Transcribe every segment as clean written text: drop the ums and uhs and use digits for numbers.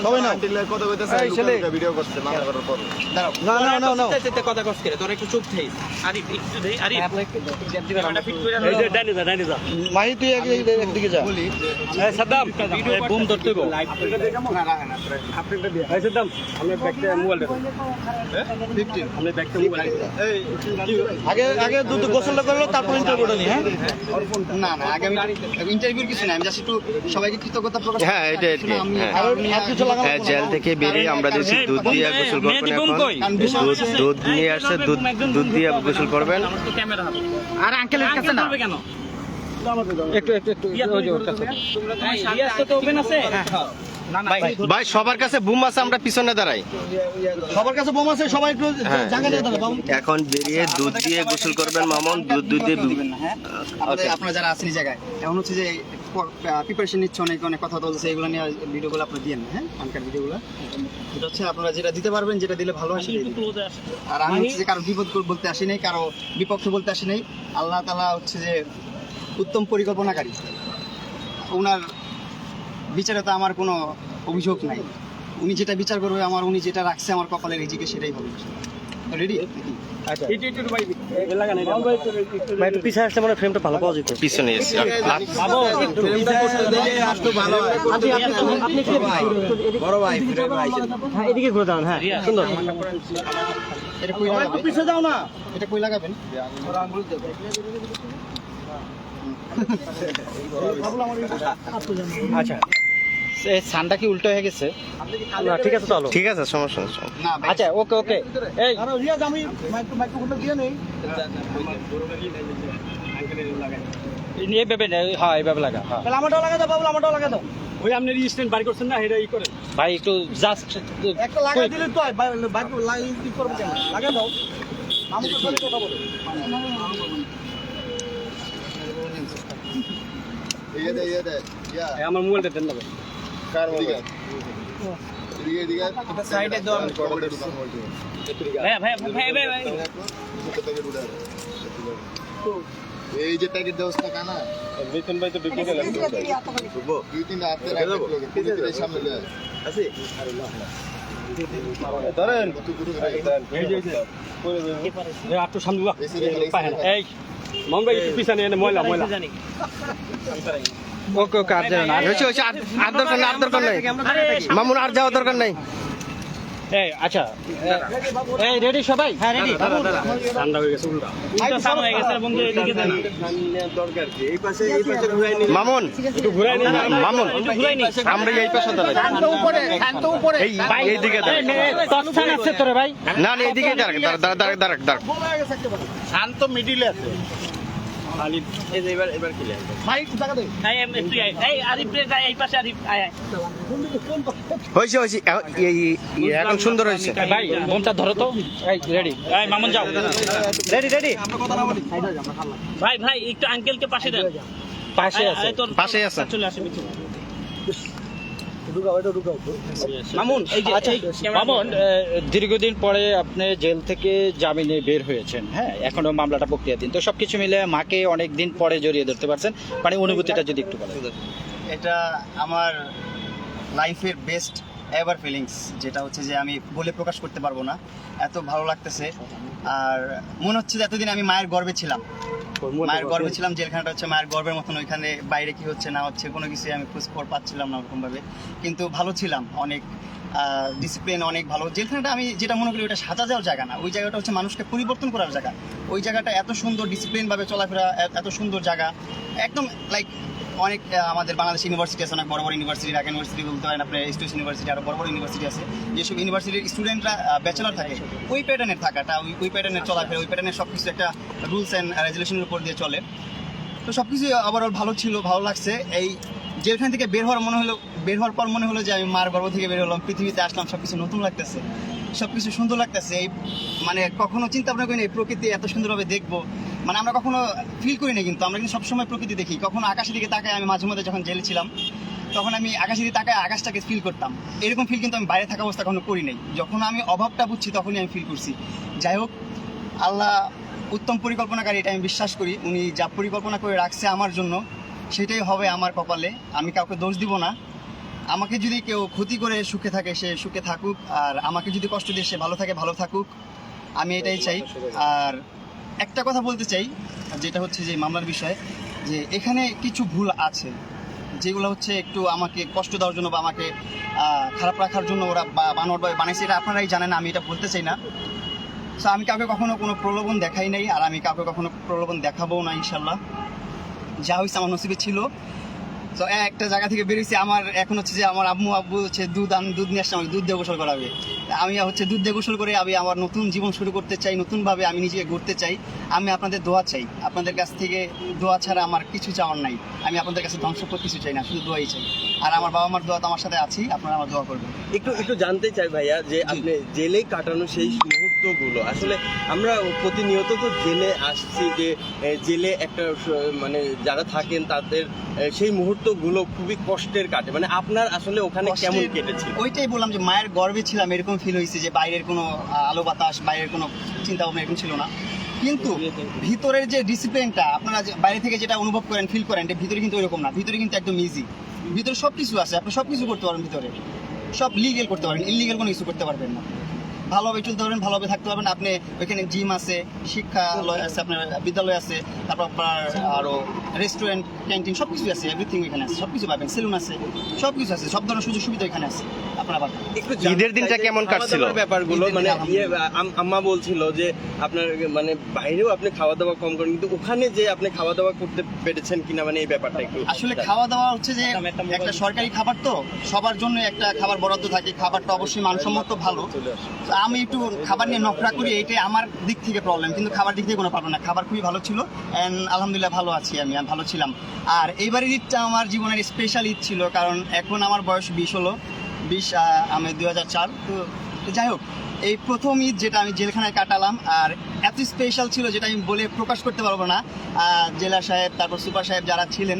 সবাই নাও কথা কইতেছে ভিডিও করতে মানা করার পর না না না না কথা কষ্ট করে তোর একটু চুপ থাই আরিফ একটু দেই আরিফ এই যে ডাইনে যা মাহি তুই একদিকে যা বলি এই সাদ্দাম বুম ধরতে গো এই সাদ্দাম আমি ব্যাগটা মোবাইল দেখো 15 আমি ব্যাগটা মোবাইল এই আগে আগে দুধ গোসল করলো তারপর ইন্টারভিউটা নি হ্যাঁ না না আগে আমি ইন্টারভিউর কিছু না আমি জাস্ট একটু সবাইকে কৃতজ্ঞতা প্রকাশ হ্যাঁ এটা আর কি হ্যাঁ আর কিছু লাগানো হ্যাঁ, জেল থেকে বেরিয়ে আমরা দিয়েছি দুধ দিয়ে গোসল করবেন এখন দুধ নিয়ে আসছে দুধ দিয়ে গোসল করবেন ক্যামেরা হবে আর আঙ্কেলের কাছে না কেন একটু ওই যে ওর কাছে রিয়াজ তো ওপেন আছে ভাই সবার কাছে বুম আছে আমরা পিছনে দাঁড়াই সবার কাছে বোম আছে সবাই একটু জায়গা দিয়ে দাও বাবু এখন বেরিয়ে দুধ দিয়ে গোসল করবেন মামুন দুধ দিয়ে আপনারা যারা আছেন এই জায়গায় এমন হচ্ছে যে প্রিপারেশন নিচ্ছে অনেক কথা বলছে এগুলো নিয়ে ভিডিওগুলো আপনারা দিন হ্যাঁ আনকার ভিডিওগুলো এটা হচ্ছে আপনারা যেটা দিতে পারবেন যেটা দিলে ভালো আসে আর আমি হচ্ছে যে কারো বিপদ বলতে আসি নাই কারো বিপক্ষে বলতে আসি নাই আল্লাহ তাআলা হচ্ছে যে উত্তম পরিকল্পনাকারী ওনার বিচারে তো আমার কোনো অভিযোগ নাই উনি যেটা বিচার করবে উনি যেটা রাখছে আমার কপালে রিজিকে সেটাই হবে রেডি ভাই একটু পিছে আসলে মনে ফ্রেমটা ভালো পাওয়া যেত পিছনে এসে বড় ভাই হ্যাঁ এদিকে ঘুরে দাঁড়ান হ্যাঁ সুন্দর এটা কই লাগাবেন পিছে যাও না এটা কই লাগাবেন আচ্ছা এই সানটা কি উল্টো হয়ে গেছে না ঠিক আছে চলো ঠিক আছে সমস্যা নেই না ভাই, আচ্ছা ওকে এই আরে রিয়াজ আমি মাইক্রোফোনটা দিয়ে নেই এইভাবে হ্যাঁ এইভাবে লাগা হ্যাঁ তাহলে আমারটাও লাগা দাও বাবু আমারটাও লাগা দাও ওই আপনি রিস্টেন্ট বাড়ি করছেন না এটা ই করেন ভাই একটু জাস্ট একটা লাগা দিলে তো বাইক লাগি কি করব কেন লাগা দাও আমি তো বলি কথা বলো ये दे क्या আমার মোবাইলটা দেন না ভাই कार दिगा दिगा সাইডে দাও कोऑर्डिनेट दुकान बोलते हैं ভাই এই যে প্যাকেট দেওয়া টাকা না বেতন ভাই তো ঢুকে গেলেন দুই তিন হাতে রাখতে লোকে পুলিশের সামনে দেয় আছে ধরেন কত গুরু এই একটু সামনে বাহ এই মন ভাই একটু পিছনে এনে ময়লা ওকে আর যাও না হয়েছে আর দরকার নাই মামুন আর যাওয়ার দরকার নাই এই আচ্ছা এই রেডি সবাই হ্যাঁ রেডি ঠান্ডা হয়ে গেছে উল্টা সামনে হয়ে গেছে বন্ধু এদিকে দেন এই পাশে ঘুরাই নি মামুন একটু ঘুরাই নিন মামুন আমরা এই পাশে দাঁড়াই এই দিকে তৎক্ষণ আছে তোরে ভাই না না এইদিকে দাঁড়াক শান্ত মিডিলে আছে এবার ক্লিয়ার মাইক জায়গা দে এই আরিফ রে এই পাশে আরিফ আয় হয়েছে এখন সুন্দর হয়েছে ভাই বোমটা ধরো তো এই রেডি এই মামুন যাও রেডি আমরা কথা না বলি ভাই একটু আঙ্কেলকে পাশে দেন পাশে আছে তোর পাশেই আছে। চলে আসে মিঠু মামুন এই যে আচ্ছা, মামুন দীর্ঘদিন পরে আপনি জেল থেকে জামিনে বের হয়েছেন হ্যাঁ এখনো মামলাটা প্রক্রিয়াধীন তো সবকিছু মিলে মাকে অনেক দিন পরে জড়িয়ে ধরতে পারছেন মানে অনুভূতিটা যদি একটু বলেন এটা আমার লাইফের বেস্ট এভার ফিলিংস যেটা হচ্ছে যে আমি বলে প্রকাশ করতে পারবো না এত ভালো লাগতেছে আর মনে হচ্ছে যে এতদিন আমি মায়ের গর্বে ছিলাম জেলখানাটা হচ্ছে মায়ের গর্বের মতন ওইখানে বাইরে কি হচ্ছে না হচ্ছে কোনো কিছু আমি খোঁজখবর পাচ্ছিলাম না ওরকমভাবে কিন্তু ভালো ছিলাম অনেক ডিসিপ্লিন অনেক ভালো জেলখানাটা আমি যেটা মনে করি ওটা সাজা যাওয়ার জায়গা না ওই জায়গাটা হচ্ছে মানুষকে পরিবর্তন করার জায়গা ওই জায়গাটা এত সুন্দর ডিসিপ্লিনভাবে চলাফেরা এত সুন্দর জায়গা একদম লাইক অনেক আমাদের বাংলাদেশ ইউনিভার্সিটি আছে অনেক বড় বড় ইউনিভার্সিটি ঢাকা ইউনিভার্সিটি বলতে পারেন আপনার এসটিএস ইউনিভার্সিটি আরও বড় বড় ইউনিভার্সিটি আছে যেসব ইউনিভার্সিটির স্টুডেন্টরা ব্যাচেলর থাকে ওই প্যাটার্নের থাকাটা ওই প্যাটার্নের চলাফেরা ওই প্যাটার্নের সব কিছু একটা রুলস অ্যান্ড রেজুলেশনের উপর দিয়ে চলে তো সব কিছু ওভারঅল ভালো ছিল ভালো লাগছে এই জেলখান থেকে বের হওয়ার পর মনে হলো যে আমি মার গর্ভ থেকে বের হলাম পৃথিবীতে আসলাম সব কিছু নতুন লাগতেছে সব কিছু সুন্দর লাগতেছে এই মানে কখনো চিন্তা ভাবনা করি না এই প্রকৃতি এত সুন্দরভাবে দেখবো মানে আমরা কখনো ফিল করি না কিন্তু আমরা কিন্তু সবসময় প্রকৃতি দেখি কখনো আকাশের দিকে তাকায় আমি মাঝে মধ্যে যখন জেলে ছিলাম তখন আমি আকাশের দিকে তাকায় আকাশটাকে ফিল করতাম এরকম ফিল কিন্তু আমি বাইরে থাকা অবস্থা কখনো করি নাই যখন আমি অভাবটা বুঝছি তখনই আমি ফিল করছি যাই হোক আল্লাহ উত্তম পরিকল্পনাকারী এটা আমি বিশ্বাস করি উনি যা পরিকল্পনা করে রাখছে আমার জন্য সেটাই হবে আমার কপালে আমি কাউকে দোষ দিব না আমাকে যদি কেউ ক্ষতি করে সুখে থাকে সে সুখে থাকুক, আর আমাকে যদি কষ্ট দিয়ে সে ভালো থাকে ভালো থাকুক, আমি এটাই চাই। আর একটা কথা বলতে চাই, যেটা হচ্ছে যে মামলার বিষয়ে, যে এখানে কিছু ভুল আছে যেগুলো হচ্ছে একটু আমাকে কষ্ট দেওয়ার জন্য বা আমাকে খারাপ রাখার জন্য ওরা বানোয়ারভাবে বানাইছে, এটা আপনারাই জানেন, আমি এটা বলতে চাই না। সো আমি কাউকে কখনো কোনো প্রলোভন দেখাই নাই, আর আমি কাউকে কখনো প্রলোভন দেখাবো না ইনশাল্লাহ। যা হয়েছে আমার নসিবে ছিল। তো একটা জায়গা থেকে বেরিয়েছি, আমার এখন হচ্ছে যে আমার আব্বু হচ্ছে দুধ নিয়ে আসছে, আমাকে দুধ দিয়ে গোসল করাবে। আমি হচ্ছে দুধ দিয়ে গোসল করে আমি আমার নতুন জীবন শুরু করতে চাই, নতুনভাবে আমি নিজেকে গড়তে চাই। আমি আপনাদের দোয়া চাই, আপনাদের কাছ থেকে দোয়া ছাড়া আমার কিছু চাওয়ার নাই। আমি আপনাদের কাছে ধ্বংস করতে কিছু চাই না, শুধু দোয়াই চাই। আর আমার বাবা মার দোয়া তো আমার সাথে আছেই, আপনারা আমার দোয়া করবেন। একটু জানতে চাই ভাইয়া, যে আপনি জেলে কাটানো সেই মুহূর্তগুলো, আসলে আমরা প্রতিনিয়ত তো জেলে আসছি, যে জেলে একটা মানে যারা থাকেন তাদের সেই মুহূর্তগুলো খুবই কষ্টের কাটে, মানে আপনার আসলে ওখানে কেমন কেটেছে? ওইটাই বললাম যে মায়ের গর্ভে ছিলাম, এরকম ফিল হয়েছে যে বাইরের কোনো আলো বাতাস, বাইরের কোনো চিন্তা ভাবনা এরকম ছিল না। কিন্তু ভিতরের যে ডিসিপ্লিনটা আপনারা বাইরে থেকে যেটা অনুভব করেন, ফিল করেন, ভিতরে কিন্তু ওইরকম না। ভিতরে কিন্তু একদম ইজি, ভিতরে সব কিছু আছে, আপনি সব কিছু করতে পারেন, ভিতরে সব লিগেল করতে পারবেন, ইলিগেল কোনো কিছু করতে পারবেন না। ভালোভাবে চলতে পারবেন, ভালোভাবে থাকতে পারবেন। আপনি ওইখানে জিম আছে, শিক্ষালয় আছে, আপনার বিদ্যালয় আছে, তারপর আপনার আরও রেস্টুরেন্ট, ক্যান্টিন সব কিছু আছে, এভরিথিং এখানে আছে, সব কিছু পাবেন, সেলুন আছে, সব কিছু আছে, সব ধরনের সুযোগ সুবিধা এখানে আছে আপনারা পাবেন। ঈদের দিনটা কেমন কাটছিল? ব্যাপারগুলো মানে আম্মা বলছিল যে আপনার মানে বাইরেও আপনি খাওয়া দাওয়া কম করেন, কিন্তু ওখানে যে আপনি খাওয়া দাওয়া করতে পেরেছেন কিনা, মানে এই ব্যাপারটা একটু। আসলে খাওয়া দাওয়া হচ্ছে যে একটা সরকারি খাবার, তো সবার জন্য একটা খাবার বরাদ্দ থাকে, খাবারটা অবশ্যই মানসম্মত ভালো। আমি একটু খাবার নিয়ে নকরা করি, এইটাই আমার দিক থেকে প্রবলেম, কিন্তু খাবার দিক থেকে কোনো প্রবলেম না। খাবার খুবই ভালো ছিল, অ্যান্ড আলহামদুলিল্লাহ ভালো আছি, আমি ভালো ছিলাম। আর এইবারের ঈদটা আমার জীবনের স্পেশাল ঈদ ছিল, কারণ এখন আমার বয়স 20 হলো, আমি 2004। তো যাই হোক, এই প্রথম ঈদ যেটা আমি জেলখানায় কাটালাম, আর এত স্পেশাল ছিল যেটা আমি বলে প্রকাশ করতে পারবো না। জেলা সাহেব, তারপর সুপার সাহেব যারা ছিলেন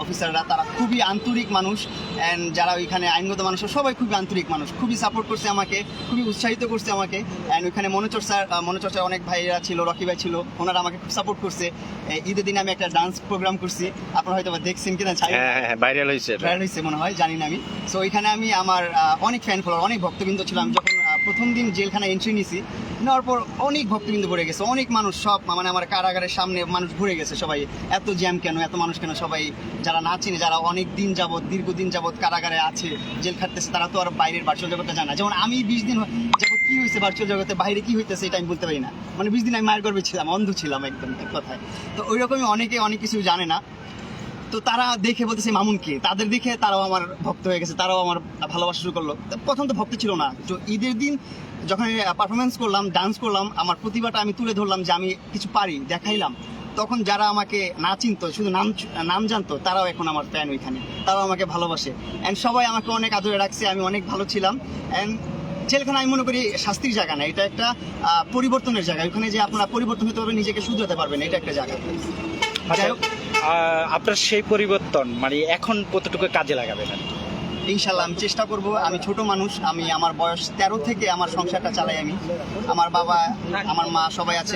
অফিসাররা, তারা খুবই আন্তরিক মানুষ, অ্যান্ড যারা ওইখানে আইনগত মানুষ সবাই খুবই আন্তরিক মানুষ, খুবই সাপোর্ট করছে আমাকে, খুবই উৎসাহিত করছে আমাকে। অ্যান্ড ওইখানে মনোচর্চার অনেক ভাইরা ছিল, রকি ভাই ছিল, ওনারা আমাকে খুব সাপোর্ট করছে। ঈদের দিনে আমি একটা ডান্স প্রোগ্রাম করছি, আপনারা হয়তো দেখছেন কিনা, ভাইরাল হয়েছে মনে হয়, জানি না আমি। সো ওইখানে আমি আমার অনেক ফ্যান ফলোয়ার, অনেক ভক্তবৃন্দ ছিল। আমি যখন প্রথম দিন জেলখানায় এন্ট্রি নিয়েছি, নেওয়ার পর অনেক ভক্তবৃন্দ ভরে গেছে, অনেক মানুষ, সব মানে আমার কারাগারের সামনে মানুষ ভরে গেছে। সবাই এত জ্যাম কেন, এত মানুষ কেন? সবাই যারা না চিনে, যারা অনেক দিন যাবত, দীর্ঘদিন যাবত কারাগারে আছে, জেল খাটতেছে, তারা তো আর বাইরের ভার্চুয়াল জগৎটা জানা। যেমন আমি 20 দিন যাবত কি হয়েছে ভার্চুয়াল জগতে, বাইরে কি হইতেছে এটা আমি বলতে পারি না। মানে 20 দিন আমি মায়ের গর্ভে ছিলাম, অন্ধ ছিলাম একদম, এক কথায়। তো ওই রকমই অনেকে অনেক কিছু জানে না। তো তারা দেখে বলতেছে মামুনকে, তাদের দেখে তারাও আমার ভক্ত হয়ে গেছে, তারাও আমার ভালোবাসা শুরু করলো। প্রথম তো ভক্ত ছিল না, তো ঈদের দিন যখন পারফরমেন্স করলাম, ডান্স করলাম, আমার প্রতিভাটা আমি তুলে ধরলাম যে আমি কিছু পারি, দেখাইলাম, তখন যারা আমাকে না চিনতো, শুধু নাম জানতো, তারাও এখন আমার ফ্যান ওইখানে, তারাও আমাকে ভালোবাসে। অ্যান্ড সবাই আমাকে অনেক আদরে রাখছে, আমি অনেক ভালো ছিলাম। অ্যান্ড জেলখানা আমি মনে করি শাস্তির জায়গা না, এটা একটা পরিবর্তনের জায়গা। ওখানে যে আপনারা পরিবর্তন হতে পারবেন, নিজেকে শুধরাতে পারবেন, এটা একটা জায়গা। যাই হোক, আপনার সেই পরিবর্তন মানে এখন কতটুকু কাজে লাগাবেন? ইনশাল্লাহ আমি চেষ্টা করব। আমি ছোট মানুষ, আমি আমার বয়স 13 থেকে আমার সংসারটা চালাই। আমি, আমার বাবা, আমার মা সবাই আছে,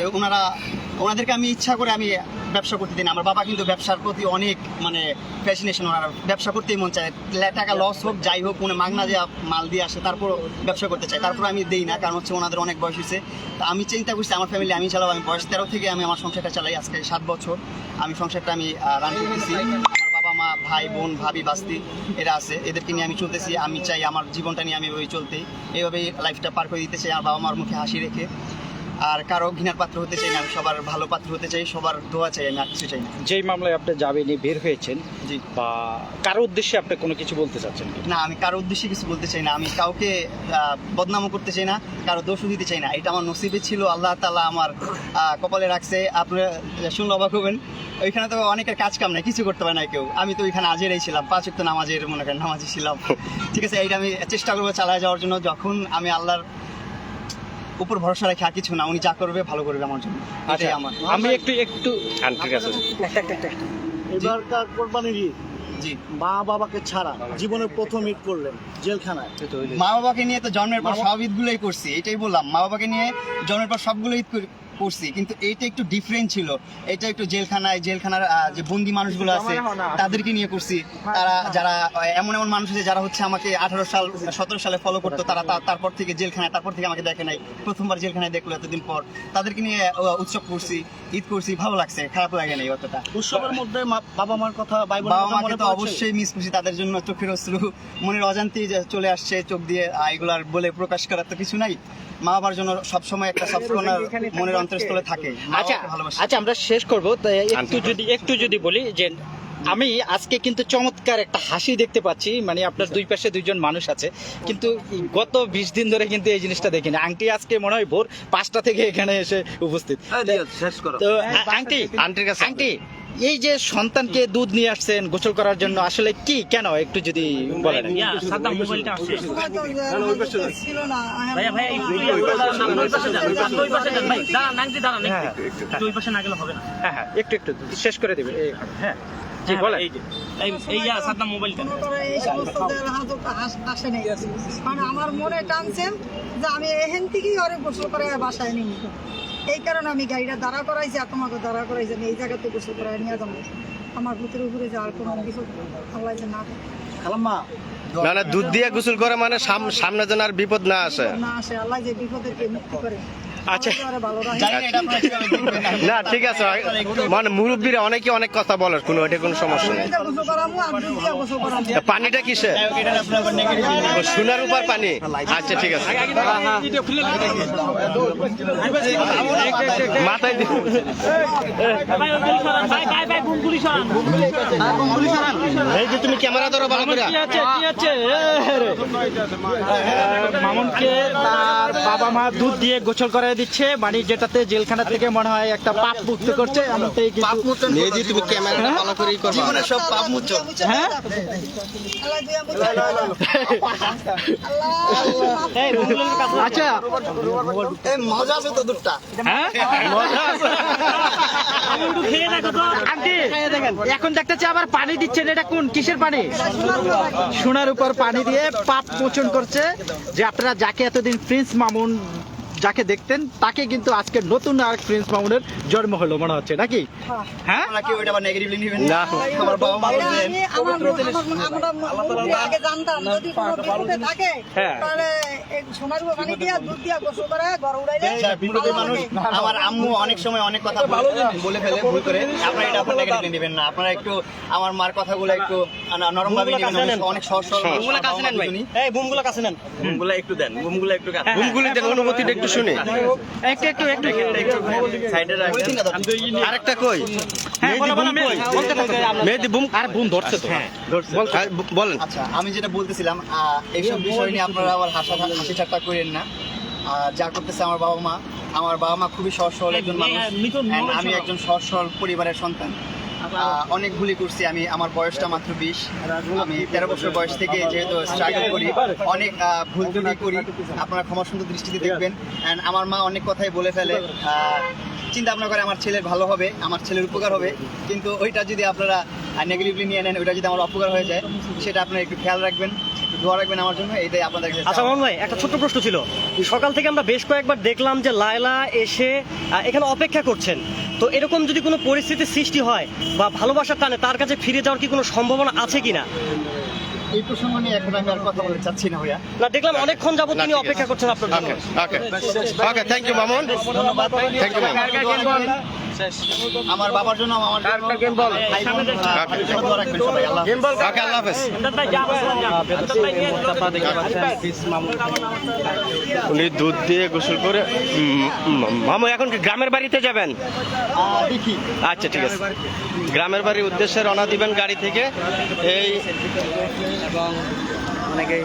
ওনাদেরকে আমি ইচ্ছা করে আমি ব্যবসা করতে দিই না। আমার বাবা কিন্তু ব্যবসার প্রতি অনেক মানে ফ্যাসিনেশন, ওনার ব্যবসা করতেই মন চায়, টাকা লস হোক যাই হোক, উনি মাগনা দিয়ে মাল দিয়ে আসে, তারপর ব্যবসা করতে চাই, তারপর আমি দেই না, কারণ হচ্ছে ওনাদের অনেক বয়স হয়েছে। তো আমি চিন্তা করছি আমার ফ্যামিলি আমি চালাবো। আমি বয়স 13 থেকে আমি আমার সংসারটা চালাই, আজকে 7 বছর আমি সংসারটা আমি রান করতেছি। আমার বাবা মা, ভাই বোন, ভাবি, বাস্তি এরা আছে, এদেরকে নিয়ে আমি চলতেছি। আমি চাই আমার জীবনটা নিয়ে আমি ওই চলতে, এইভাবেই লাইফটা পার করে দিতে চাই, আমার বাবা মার মুখে হাসি রেখে। আর কারো ঘৃণার পাত্র হতে চাই না, আমি সবার ভালো পাত্র হতে চাই, সবার দোয়া চাই, আমি আর কিছু চাই না। যেই মামলায় আপনি জামিনে বের হয়েছেন, জি, বা কারো উদ্দেশ্যে আপনি কোনো কিছু বলতে চাচ্ছেন? না, আমি কারো উদ্দেশ্যে কিছু বলতে চাই না, আমি কাউকে বদনামও করতে চাই না, কারো দোষও দিতে চাই না। এটা আমার নসিবে ছিল, আল্লাহ তাআলা আমার কপালে রাখছে। আপনারা শুনলে অবাক হবেন, ওইখানে তো অনেকের কাজ কাম নাই, কিছু করতে পারে না কেউ। আমি তো ওইখানে আজেরাই ছিলাম, 5 ওয়াক্ত নামাজের মনে করেন নামাজি ছিলাম। ঠিক আছে, এইটা আমি চেষ্টা করবো চালায় যাওয়ার জন্য। যখন আমি আল্লাহর উপর ভরসা রাখি, আর কিছু না, উনি যা করবে ভালো করবে আমার জন্য, এটাই আমার। আমি একটু ঠিক আছে। এবারকার কোরবানির ঈদ, জি, মা বাবাকে ছাড়া জীবনের প্রথম ঈদ করলেন জেলখানায়। মা বাবাকে নিয়ে তো জন্মের পর সব ঈদগুলোই করছি, এটাই বললাম। মা বাবাকে নিয়ে জন্মের পর সবগুলো ঈদ করছি, কিন্তু এইটা একটু ডিফারেন্ট ছিল। এটা একটু জেলখানার যে বন্দি মানুষগুলো আছে তাদেরকে নিয়ে করছি। তারা যারা এমন মানুষ আছে যারা হচ্ছে আমাকে 17 সালে ফলো করতো, তারা তারপর থেকে জেলখানায়, তারপর থেকে আমাকে দেখে নাই, প্রথমবার জেলখানায় দেখলো এতদিন পর। তাদেরকে নিয়ে উৎসব করছি, ঈদ করছি, ভালো লাগছে, খারাপ লাগে নাই অতটা। উৎসবের মধ্যে বাবা মার কথা, ভাই বোনের বাবা কথা মাকে মনে তো পড়েছে? অবশ্যই মিস করছি, তাদের জন্য চোখের অশ্রু মনের অজান্তেই যে চলে আসছে চোখ দিয়ে। এগুলার বলে প্রকাশ করার তো কিছু নাই। মা বাবার জন্য সবসময় একটা সফটকর্নার মনের অন্তরস্থলে থাকে। মা আচ্ছা বাবাকে ভালোবাসি। আচ্ছা, আমরা শেষ করবো, তো একটু যদি বলি যে আমি আজকে কিন্তু চমৎকার একটা হাসি দেখতে পাচ্ছি, মানে আপনার দুই পাশে দুইজন মানুষ আছে, কিন্তু গত 20 দিন ধরে কিন্তু এই জিনিসটা দেখিনি। আংটি আজকে মনে হয় ভোর 5টা থেকে এখানে এসে উপস্থিত। তো আংটি, এই যে সন্তানকে দুধ নিয়ে আসছেন গোসল করার জন্য, আসলে কি, কেন, একটু যদি বলেন। ইয়া সাদ্দাম মোবাইলটা আসছে ছিল না ভাইয়া ওই পাশে যান ভাই, দাঁড়ান নাংটি দাঁড়ান একটু ওই পাশে না গেলে হবে না। হ্যাঁ একটু শেষ করে দেবে। হ্যাঁ জি বলেন। এই যে এই সাদ্দাম মোবাইলটা এই সমস্ত আসে নেই, মানে আমার মনে টানছেন যে আমি এখান থেকেই অনেক গোসল করে বাসায় নিই। এই কারণে আমি গাড়িটা দাঁড়া করাইছি, আর তোমাকে দাঁড়া করাইছি, আমি এই জায়গাতে গোসল করে নিয়ে যাবো। আমার ভিতরে উপরে যাওয়ার কোনো কিছু আল্লাহ যে না খালাম্মা, না না, দুধ দিয়ে গোসল করে মানে সামনে যেন আর বিপদ না আসে। না আসে, আল্লাহ যে বিপদেরকে মুক্তি করে। আচ্ছা। ভালো রাখে। জানি না এটা আপনারা কিভাবে দেখবেন। না ঠিক আছে, মানে মুরব্বীরা অনেকে অনেক কথা বলার, কোনো সমস্যা নেই। গোসল করামু আর দুধ দিয়ে গোসল করামু। পানিটা কিসে? এটা আপনারা আবার নেগেটিভ ও, সোনার উপর পানি। আচ্ছা ঠিক আছে, মাথায় দি- ভাই ওই গুলি সরান, ভাই গুলি সরান। এই যে তুমি ক্যামেরা ধরো ভালো করে। মামুনকে তার বাবা মা দুধ দিয়ে গোসল করে দিচ্ছে, মানে যেটাতে জেলখানা থেকে মনে হয় একটা পাপ মুক্ত করছে, এমনটাই কিন্তু। মেয়েজি তুমি ক্যামেরাটা ভালো করেই করবা। জীবনে সব পাপ মুচ্ছো। হ্যাঁ আল্লাহ দিয়ে আল্লাহ আচ্ছা, এই মজা আছে তো দুধটা। হ্যাঁ আমি একটু খেয়ে দেখো তো। আন্টি এখন দেখতেছি আবার পানি দিচ্ছেন, এটা কোন কিসের পানি? সোনার উপর পানি দিয়ে পাপ মোচন করছে। যে আপনারা যাকে এতদিন প্রিন্স মামুন যাকে দেখতেন, তাকে কিন্তু আজকে নতুন আর প্রিন্স মামুনের জন্ম হলো মনে হচ্ছে, নাকি? হ্যাঁ আপনারা কেউ এটা আবার নেগেটিভলি নেবেন না। আমার বাবা মা বলছেন আমরা আগে জানতাম যদি কোনো বিপদে থাকে হ্যাঁ। তাহলে এই সোনার উপর পানি দিয়া দুধ দিয়া গোসল করে ঘর উড়াইলে বিপদের মানুষ। আমার আম্মু অনেক সময় অনেক কথা বলে ফেলে ভুল করে। আপনারা এটা আপনারা নেগেটিভলি নেবেন না। আপনারা একটু আমার মার কথাগুলো একটু নরম ভাবে নেবেন। অনেক সহজ সরল মানুষ। বুমগুলো কাছে নেন ভাই। এই বুমগুলো কাছে নেন। বুমগুলো একটু দেন, বুমগুলো একটু কাছে। ঘুমগুলি দেখো, অনুভূতিটা একটু শুনি। একটু সাইডে রাখবেন। আরেকটা কই, মেহেদি বুম আর বোন ধরছে তো। বলেন। আচ্ছা, আমি যেটা বলতেছিলাম, এইসব বিষয় নিয়ে আপনারা আবার হাসি ঠাট্টা করেন না। যা করতেছে আমার বাবা মা খুবই সহজ সরল একজন মানুষ। And আমি একজন সহজ সরল পরিবারের সন্তান। অনেক ভুলই করছি আমি। আমার বয়সটা মাত্র 20। আমি 13 বছর বয়স থেকে যেহেতু স্ট্রাগল করি, অনেক ভুল ত্রুটি করি। আপনারা ক্ষমা সুন্দর দৃষ্টিতে দেখবেন। অ্যান্ড আমার মা অনেক কথাই বলে ফেলে, চিন্তা ভাবনা করে আমার ছেলের ভালো হবে, আমার ছেলের উপকার হবে, কিন্তু ওইটা যদি আপনারা নেগেটিভলি নিয়ে নেন, ওইটা যদি আমার অপকার হয়ে যায়, সেটা আপনারা একটু খেয়াল রাখবেন, একটু দোয়া রাখবেন আমার জন্য। এইটাই আপনাদের কাছে আচ্ছা মামুন ভাই, একটা ছোট্ট প্রশ্ন ছিল। সকাল থেকে আমরা বেশ কয়েকবার দেখলাম যে লায়লা এসে এখানে অপেক্ষা করছেন, তো এরকম যদি কোনো পরিস্থিতির সৃষ্টি হয় বা ভালোবাসার টানে তার কাছে ফিরে যাওয়ার কি কোনো সম্ভাবনা আছে কিনা? এই প্রসঙ্গ নিয়ে এখন আমি আর কথা বলতে চাচ্ছি না ভাইয়া। না, দেখলাম অনেকক্ষণ যাবত তিনি অপেক্ষা করছেন আপনার জন্য। Okay thank you Mamun, thank you Mamun. আমার বাবার জন্য, আমার ভাই বোন, দোয়া রাখবেন সবাই। আল্লাহ হাফেজ। ওকে আল্লাহ হাফেজ। ভাই যা ভাই নিয়ে উনি দুধ দিয়ে গোসল করে মামু এখন কি গ্রামের বাড়িতে যাবেন? দেখি। আচ্ছা ঠিক আছে, গ্রামের বাড়ির উদ্দেশ্যে রওনা দিবেন গাড়ি থেকে। এই এবং অনেকেই